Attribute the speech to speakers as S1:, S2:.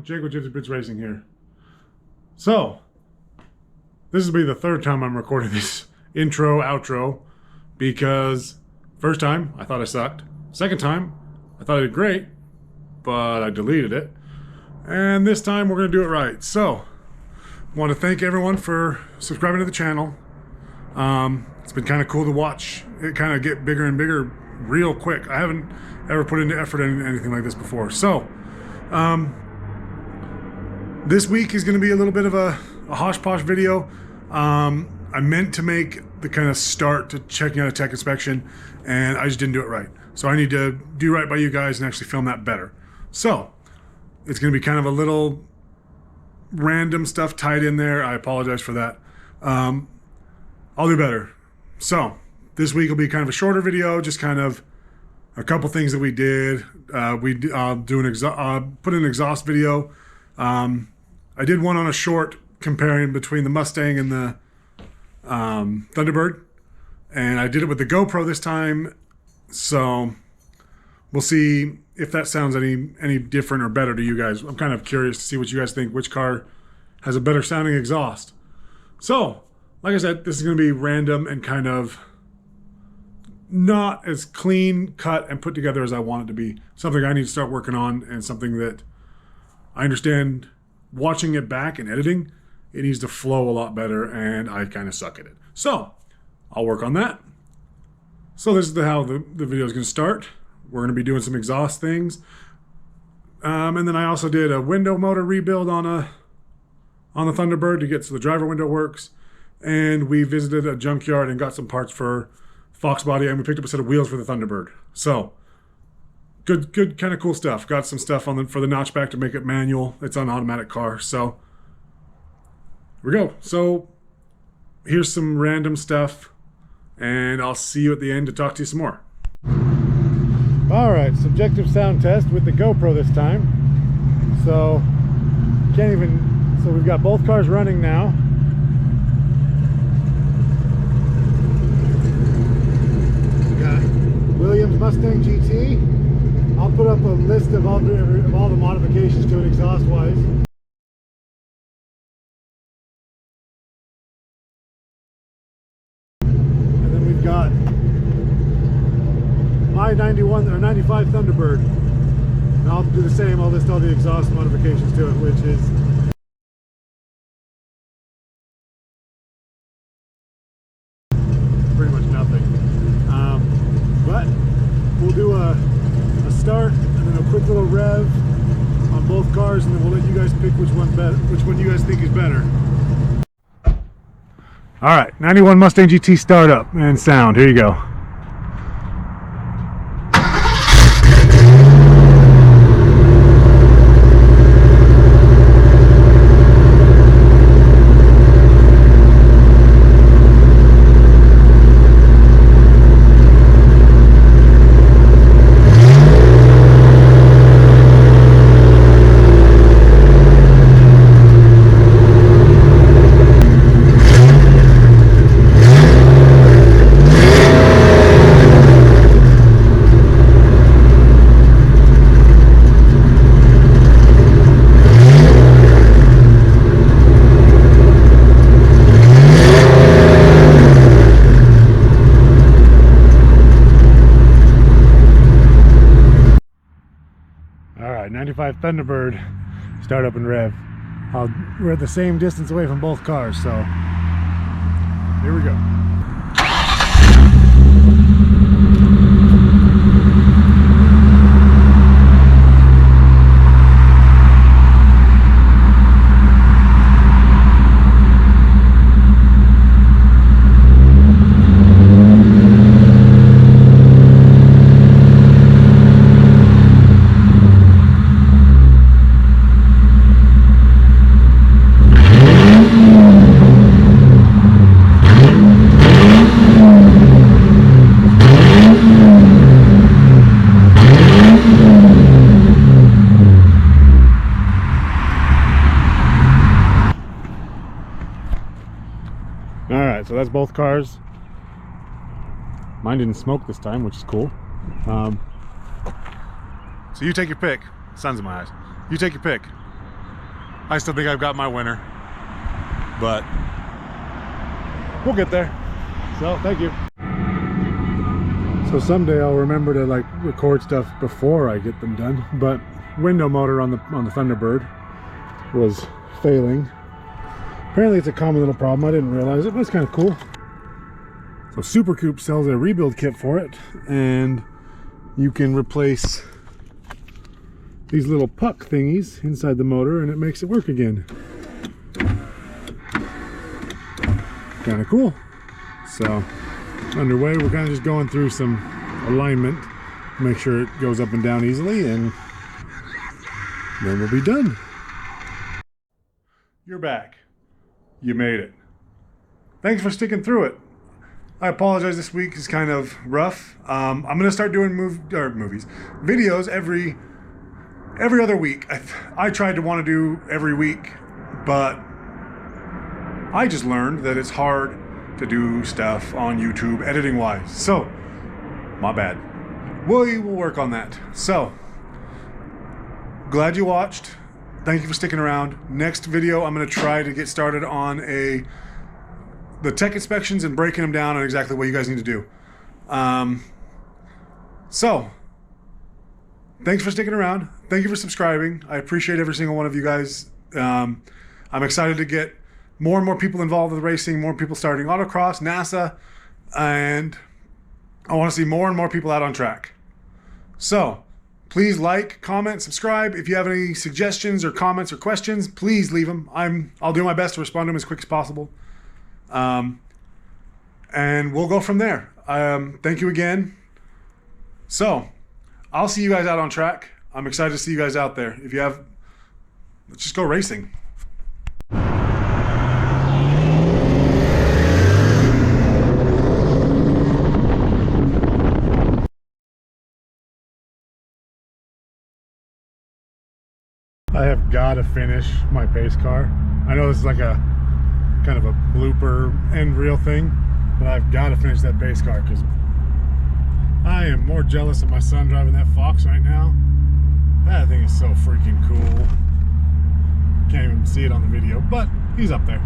S1: Jake with Gypsy Bits Racing here. So, this will be the third time I'm recording this intro, outro, because first time, I thought I sucked. Second time, I thought I did great, but I deleted it. And this time, we're going to do it right. So, I want to thank everyone for subscribing to the channel. It's been kind of cool to watch it kind of get bigger and bigger real quick. I haven't ever put into effort in anything like this before. So, this week is going to be a little bit of a hosh-posh video. I meant to make the kind of start to checking out a tech inspection, and I just didn't do it right. So I need to do right by you guys and actually film that better. So, it's going to be kind of a little random stuff tied in there. I apologize for that. I'll do better. So, this week will be kind of a shorter video, just kind of a couple things that we did. Put an exhaust video. I did one on a short comparing between the Mustang and the Thunderbird, and I did it with the GoPro this time. So we'll see if that sounds any different or better to you guys. I'm kind of curious to see what you guys think. Which car has a better sounding exhaust? So, like I said, this is going to be random and kind of not as clean cut and put together as I want it to be. Something I need to start working on, and something that I understand watching it back and editing, it needs to flow a lot better, and I kind of suck at it. So, I'll work on that. So this is how the video is going to start. We're going to be doing some exhaust things. And then I also did a window motor rebuild on the Thunderbird to get so the driver window works. And we visited a junkyard and got some parts for Fox body, and we picked up a set of wheels for the Thunderbird. So, good kind of cool stuff. Got some stuff for the notchback to make it manual. It's an automatic car. So, here we go. So, here's some random stuff, and I'll see you at the end to talk to you some more. All right, subjective sound test with the GoPro this time. So, so we've got both cars running now. Williams Mustang GT. I'll put up a list of all the modifications to it exhaust-wise. And then we've got my 91 or 95 Thunderbird. And I'll do the same. I'll list all the exhaust modifications to it, which is pretty much nothing. But we'll do a start and then a quick little rev on both cars, and then we'll let you guys pick which one you guys think is better. All right, 91 Mustang GT startup and sound. Here you go. All right, 95 Thunderbird, start up and rev. We're at the same distance away from both cars, so here we go. So that's both cars. Mine didn't smoke this time, which is cool. So you take your pick. Sun's in my eyes. You take your pick. I still think I've got my winner, but we'll get there. So thank you. So someday I'll remember to like record stuff before I get them done, but window motor on the Thunderbird was failing. Apparently it's a common little problem. I didn't realize it, but it's kind of cool. So Supercoop sells a rebuild kit for it, and you can replace these little puck thingies inside the motor and it makes it work again. Kind of cool. So underway, we're kind of just going through some alignment, make sure it goes up and down easily, and then we'll be done. You're back. You made it. Thanks for sticking through it. I apologize, this week is kind of rough. I'm gonna start doing videos every other week. I tried to want to do every week, but I just learned that it's hard to do stuff on YouTube editing wise. So, my bad. We will work on that. So, glad you watched. Thank you for sticking around. Next video, I'm going to try to get started on the tech inspections and breaking them down on exactly what you guys need to do. So, thanks for sticking around. Thank you for subscribing. I appreciate every single one of you guys. I'm excited to get more and more people involved with racing, more people starting autocross, NASA, and I want to see more and more people out on track. So, please like, comment, subscribe. If you have any suggestions or comments or questions, please leave them. I'll do my best to respond to them as quick as possible. And we'll go from there. Thank you again. So, I'll see you guys out on track. I'm excited to see you guys out there. If you have, let's just go racing. I have got to finish my pace car. I know this is like a kind of a blooper end reel thing, but I've got to finish that pace car because I am more jealous of my son driving that Fox right now. That thing is so freaking cool. Can't even see it on the video, but he's up there.